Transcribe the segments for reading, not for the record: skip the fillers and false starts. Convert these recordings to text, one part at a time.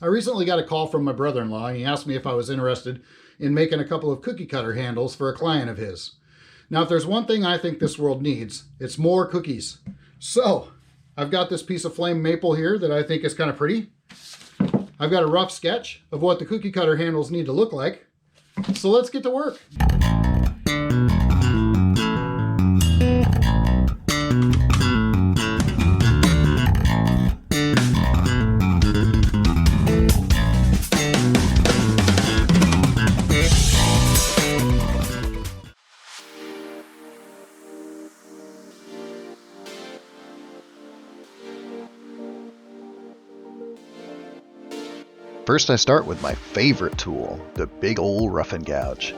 I recently got a call from my brother-in-law, and he asked me if I was interested in making a couple of cookie cutter handles for a client of his. Now, if there's one thing I think this world needs, it's more cookies. So, I've got this piece of flame maple here that I think is kind of pretty. I've got a rough sketch of what the cookie cutter handles need to look like. So let's get to work. First I start with my favorite tool, the big ol' rough and gouge.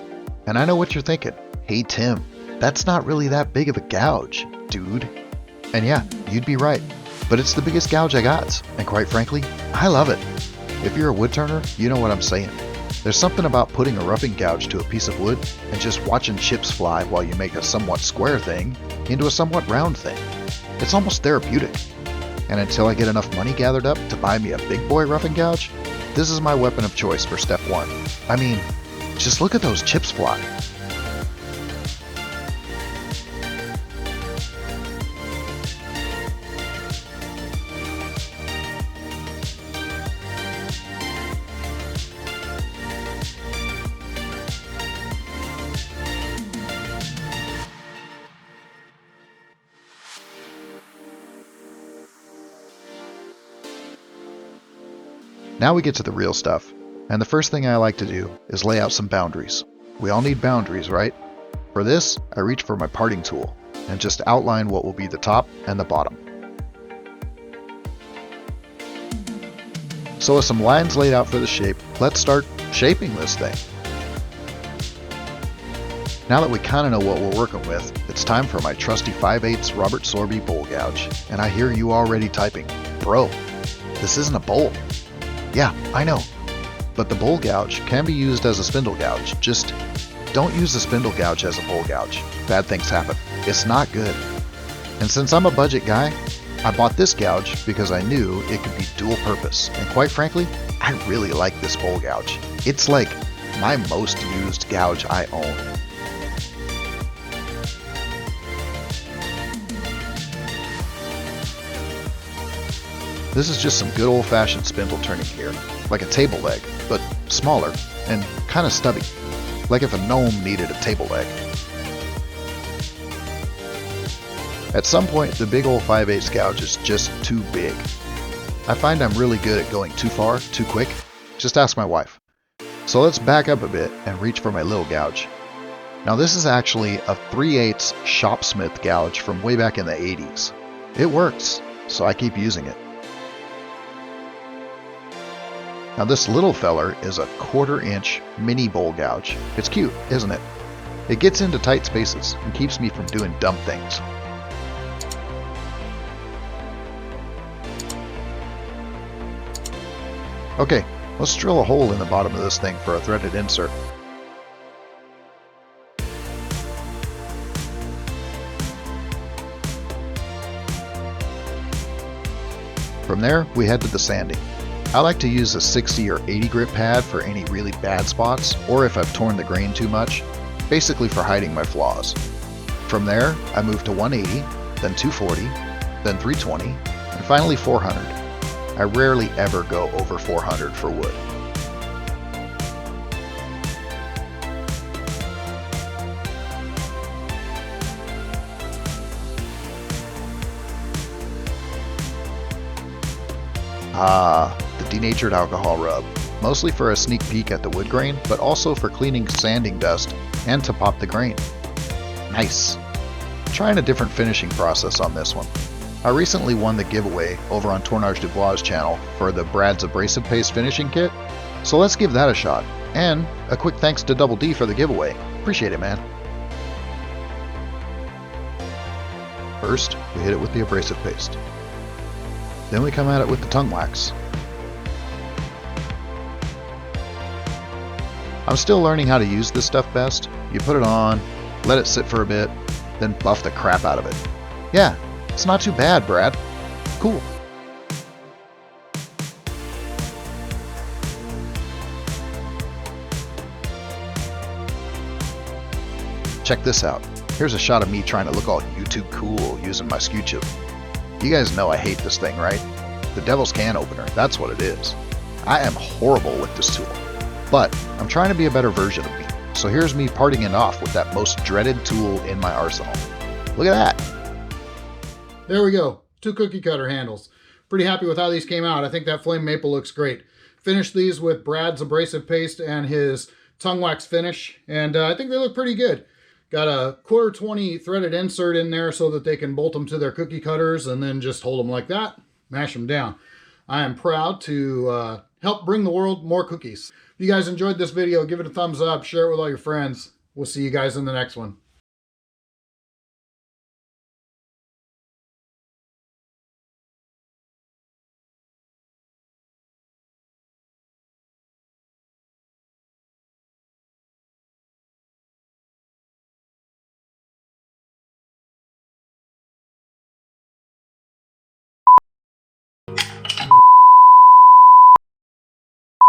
And I know what you're thinking. Hey Tim, that's not really that big of a gouge, dude. And yeah, you'd be right. But it's the biggest gouge I got, and quite frankly, I love it. If you're a wood turner, you know what I'm saying. There's something about putting a roughing gouge to a piece of wood and just watching chips fly while you make a somewhat square thing into a somewhat round thing. It's almost therapeutic. And until I get enough money gathered up to buy me a big boy roughing gouge, this is my weapon of choice for step 1. I mean, just look at those chips fly. Now we get to the real stuff, and the first thing I like to do is lay out some boundaries. We all need boundaries, right? For this, I reach for my parting tool and just outline what will be the top and the bottom. So with some lines laid out for the shape, let's start shaping this thing. Now that we kind of know what we're working with, it's time for my trusty 5/8 Robert Sorby bowl gouge. And I hear you already typing, bro, this isn't a bowl. Yeah, I know. But the bowl gouge can be used as a spindle gouge. Just don't use the spindle gouge as a bowl gouge. Bad things happen. It's not good. And since I'm a budget guy, I bought this gouge because I knew it could be dual purpose. And quite frankly, I really like this bowl gouge. It's like my most used gouge I own. This is just some good old-fashioned spindle turning here, like a table leg, but smaller and kind of stubby, like if a gnome needed a table leg. At some point, the big old 5/8 gouge is just too big. I find I'm really good at going too far, too quick. Just ask my wife. So let's back up a bit and reach for my little gouge. Now this is actually a 3/8 Shopsmith gouge from way back in the 80s. It works, so I keep using it. Now this little feller is a 1/4 inch mini bowl gouge. It's cute, isn't it? It gets into tight spaces and keeps me from doing dumb things. Okay, let's drill a hole in the bottom of this thing for a threaded insert. From there, we head to the sanding. I like to use a 60 or 80 grit pad for any really bad spots, or if I've torn the grain too much, basically for hiding my flaws. From there, I move to 180, then 240, then 320, and finally 400. I rarely ever go over 400 for wood. The denatured alcohol rub, mostly for a sneak peek at the wood grain, but also for cleaning sanding dust and to pop the grain. Nice. Trying a different finishing process on this one. I recently won the giveaway over on Tournage Dubois' channel for the Brad's Abrasive Paste finishing kit, so let's give that a shot. And a quick thanks to Double D for the giveaway. Appreciate it, man. First, we hit it with the abrasive paste. Then we come at it with the tongue wax. I'm still learning how to use this stuff best. You put it on, let it sit for a bit, then buff the crap out of it. Yeah, it's not too bad, Brad. Cool. Check this out. Here's a shot of me trying to look all YouTube cool using my skew chip. You guys know I hate this thing, right? The devil's can opener, that's what it is. I am horrible with this tool, but I'm trying to be a better version of me. So here's me parting it off with that most dreaded tool in my arsenal. Look at that. There we go. 2 cookie cutter handles. Pretty happy with how these came out. I think that flame maple looks great. Finished these with Brad's abrasive paste and his tongue wax finish, and I think they look pretty good. Got a 1/4 threaded insert in there so that they can bolt them to their cookie cutters and then just hold them like that, mash them down. I am proud to help bring the world more cookies. If you guys enjoyed this video, give it a thumbs up, share it with all your friends. We'll see you guys in the next one.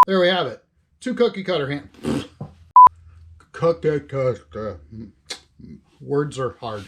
There we have it. 2 cookie cutter hand. Words are hard.